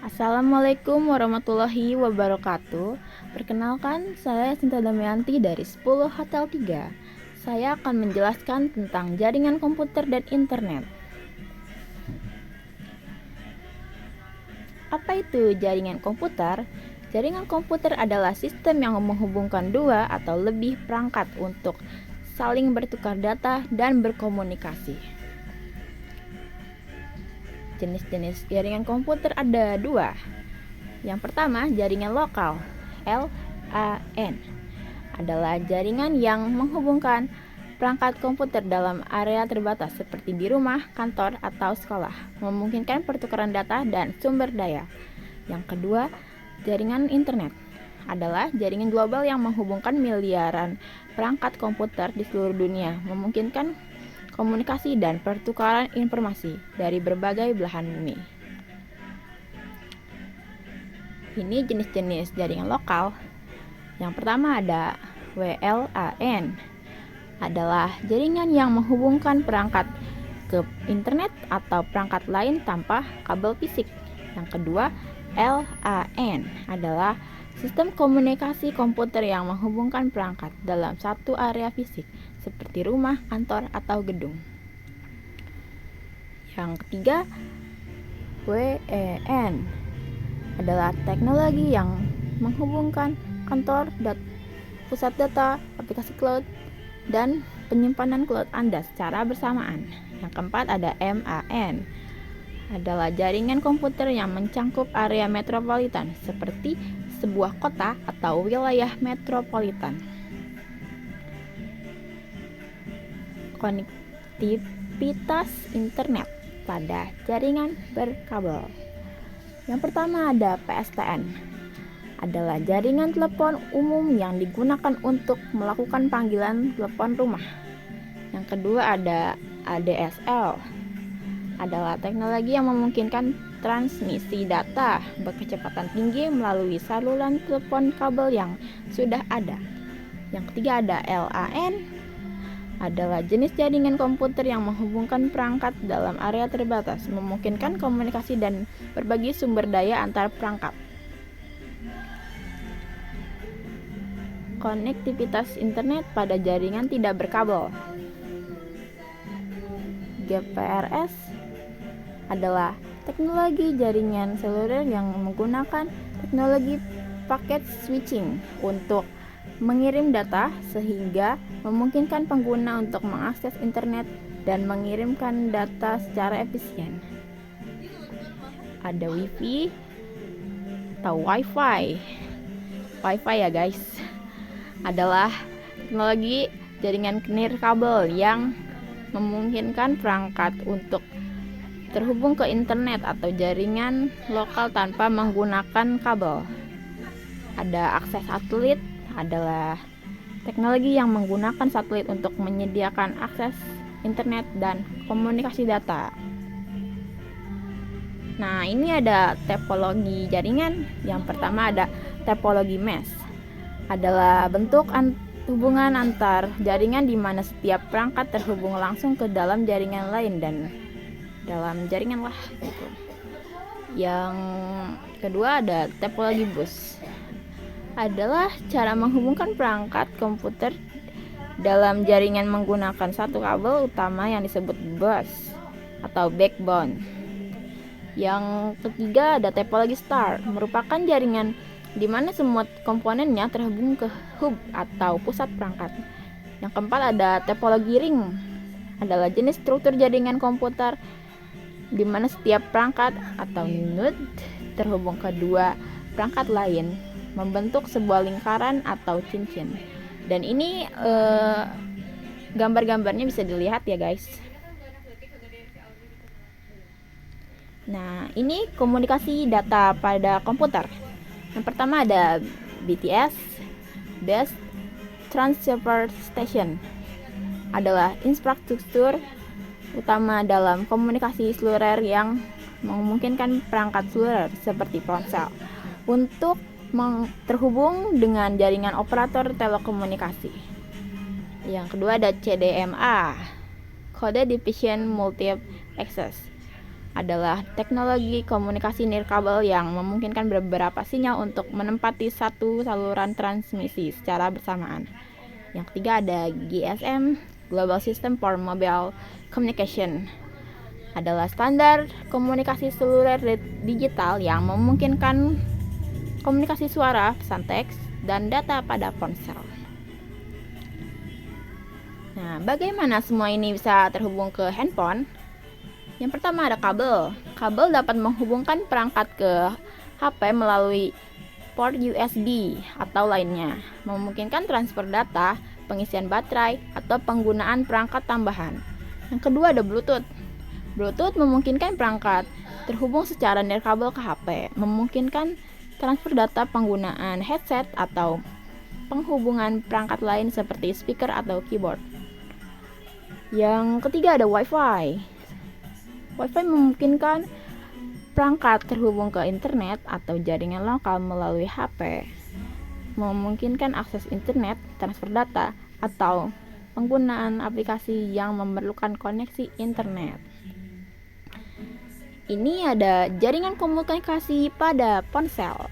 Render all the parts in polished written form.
Assalamualaikum warahmatullahi wabarakatuh. Perkenalkan, saya Sinta Damayanti dari 10 Hotel 3. Saya akan menjelaskan tentang jaringan komputer dan internet. Apa itu jaringan komputer? Jaringan komputer adalah sistem yang menghubungkan dua atau lebih perangkat untuk saling bertukar data dan berkomunikasi. Jenis-jenis jaringan komputer ada dua. Yang pertama, jaringan lokal (LAN) adalah jaringan yang menghubungkan perangkat komputer dalam area terbatas seperti di rumah, kantor, atau sekolah, memungkinkan pertukaran data dan sumber daya. Yang kedua, jaringan internet adalah jaringan global yang menghubungkan miliaran perangkat komputer di seluruh dunia, memungkinkan komunikasi dan pertukaran informasi dari berbagai belahan bumi. Ini jenis-jenis jaringan lokal. Yang pertama ada WLAN, adalah jaringan yang menghubungkan perangkat ke internet atau perangkat lain tanpa kabel fisik. Yang kedua, LAN adalah sistem komunikasi komputer yang menghubungkan perangkat dalam satu area fisik seperti rumah, kantor, atau gedung. Yang ketiga, WAN adalah teknologi yang menghubungkan kantor, pusat data, aplikasi cloud, dan penyimpanan cloud Anda secara bersamaan. Yang keempat ada MAN, adalah jaringan komputer yang mencakup area metropolitan seperti sebuah kota atau wilayah metropolitan. Konektivitas internet pada jaringan berkabel. Yang pertama ada PSTN, adalah jaringan telepon umum yang digunakan untuk melakukan panggilan telepon rumah. Yang kedua ada ADSL, adalah teknologi yang memungkinkan transmisi data berkecepatan tinggi melalui saluran telepon kabel yang sudah ada. Yang ketiga ada LAN, adalah jenis jaringan komputer yang menghubungkan perangkat dalam area terbatas, memungkinkan komunikasi dan berbagi sumber daya antar perangkat. Konektivitas internet pada jaringan tidak berkabel. GPRS adalah teknologi jaringan seluler yang menggunakan teknologi packet switching untuk mengirim data sehingga memungkinkan pengguna untuk mengakses internet dan mengirimkan data secara efisien. Ada Wi-Fi atau Wi-Fi. Wi-Fi ya guys, adalah teknologi jaringan nirkabel yang memungkinkan perangkat untuk terhubung ke internet atau jaringan lokal tanpa menggunakan kabel. Ada akses satelit, adalah teknologi yang menggunakan satelit untuk menyediakan akses internet dan komunikasi data. Nah, ini ada topologi jaringan. Yang pertama ada topologi mesh, adalah bentuk hubungan antar jaringan di mana setiap perangkat terhubung langsung ke dalam jaringan lain dan dalam jaringan lah gitu. Yang kedua ada topologi bus, adalah cara menghubungkan perangkat komputer dalam jaringan menggunakan satu kabel utama yang disebut bus atau backbone. Yang ketiga ada topologi star, merupakan jaringan di mana semua komponennya terhubung ke hub atau pusat perangkat. Yang keempat ada topologi ring, adalah jenis struktur jaringan komputer di mana setiap perangkat atau node terhubung ke dua perangkat lain membentuk sebuah lingkaran atau cincin. Dan ini gambar-gambarnya bisa dilihat ya guys. Nah, ini komunikasi data pada komputer. Yang pertama ada BTS, Base Transceiver Station, adalah infrastruktur utama dalam komunikasi seluler yang memungkinkan perangkat seluler seperti ponsel untuk terhubung dengan jaringan operator telekomunikasi. Yang kedua ada CDMA, Code Division Multiple Access, adalah teknologi komunikasi nirkabel yang memungkinkan beberapa sinyal untuk menempati satu saluran transmisi secara bersamaan. Yang ketiga ada GSM, Global System for Mobile Communication, adalah standar komunikasi seluler digital yang memungkinkan komunikasi suara, pesan teks, dan data pada ponsel. Nah, bagaimana semua ini bisa terhubung ke handphone? Yang pertama ada kabel. Kabel dapat menghubungkan perangkat ke HP melalui port USB atau lainnya, memungkinkan transfer data, pengisian baterai, atau penggunaan perangkat tambahan. Yang kedua ada Bluetooth. Bluetooth memungkinkan perangkat terhubung secara nirkabel ke HP, memungkinkan transfer data penggunaan headset atau penghubungan perangkat lain seperti speaker atau keyboard. Yang ketiga ada Wi-Fi. Wi-Fi memungkinkan perangkat terhubung ke internet atau jaringan lokal melalui HP, memungkinkan akses internet, transfer data, atau penggunaan aplikasi yang memerlukan koneksi internet. Ini ada jaringan komunikasi pada ponsel.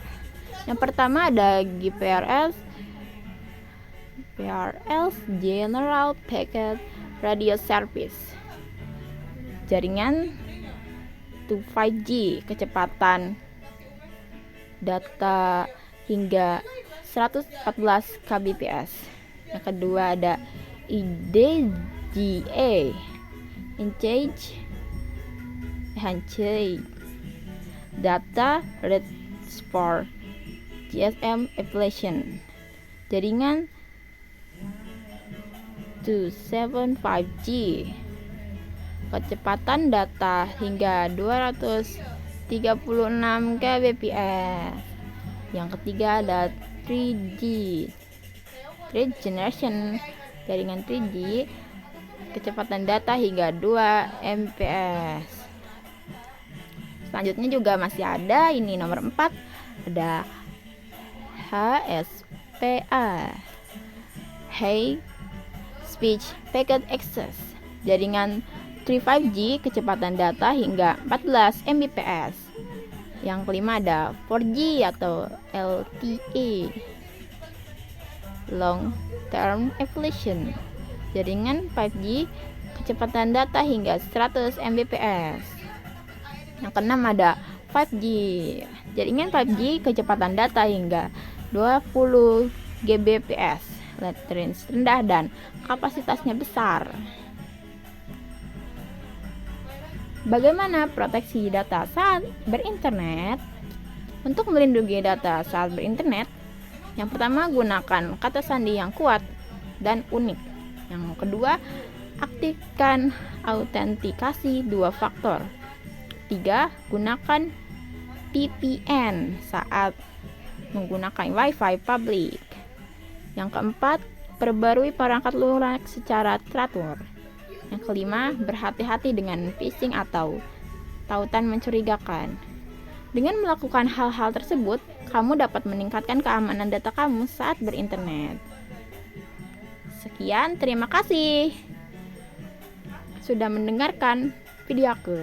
Yang pertama ada GPRS, General Packet Radio Service. Jaringan to 5G, kecepatan data hingga 114 kbps. Yang kedua ada IDGA, Enhanced Data Rate for GSM Application. Jaringan to 75G, kecepatan data hingga 236 kbps. Yang ketiga ada 3G, Third Generation, jaringan 3G, kecepatan data hingga 2 Mbps. Selanjutnya juga masih ada, ini nomor 4, ada HSPA, High Speed Packet Access, jaringan 5G, kecepatan data hingga 14 Mbps. Yang kelima ada 4G atau LTE, Long Term Evolution, jaringan 5G, kecepatan data hingga 100 Mbps. Yang keenam ada 5G, jaringan 5G, kecepatan data hingga 20 Gbps, latency rendah dan kapasitasnya besar. Bagaimana proteksi data saat berinternet? Untuk melindungi data saat berinternet, yang pertama gunakan kata sandi yang kuat dan unik. Yang kedua, aktifkan autentikasi 2 faktor. 3. Gunakan VPN saat menggunakan Wi-Fi publik. Yang keempat, perbarui perangkat lunak secara teratur. Yang kelima, berhati-hati dengan phishing atau tautan mencurigakan. Dengan melakukan hal-hal tersebut, kamu dapat meningkatkan keamanan data kamu saat berinternet. Sekian, terima kasih sudah mendengarkan video aku.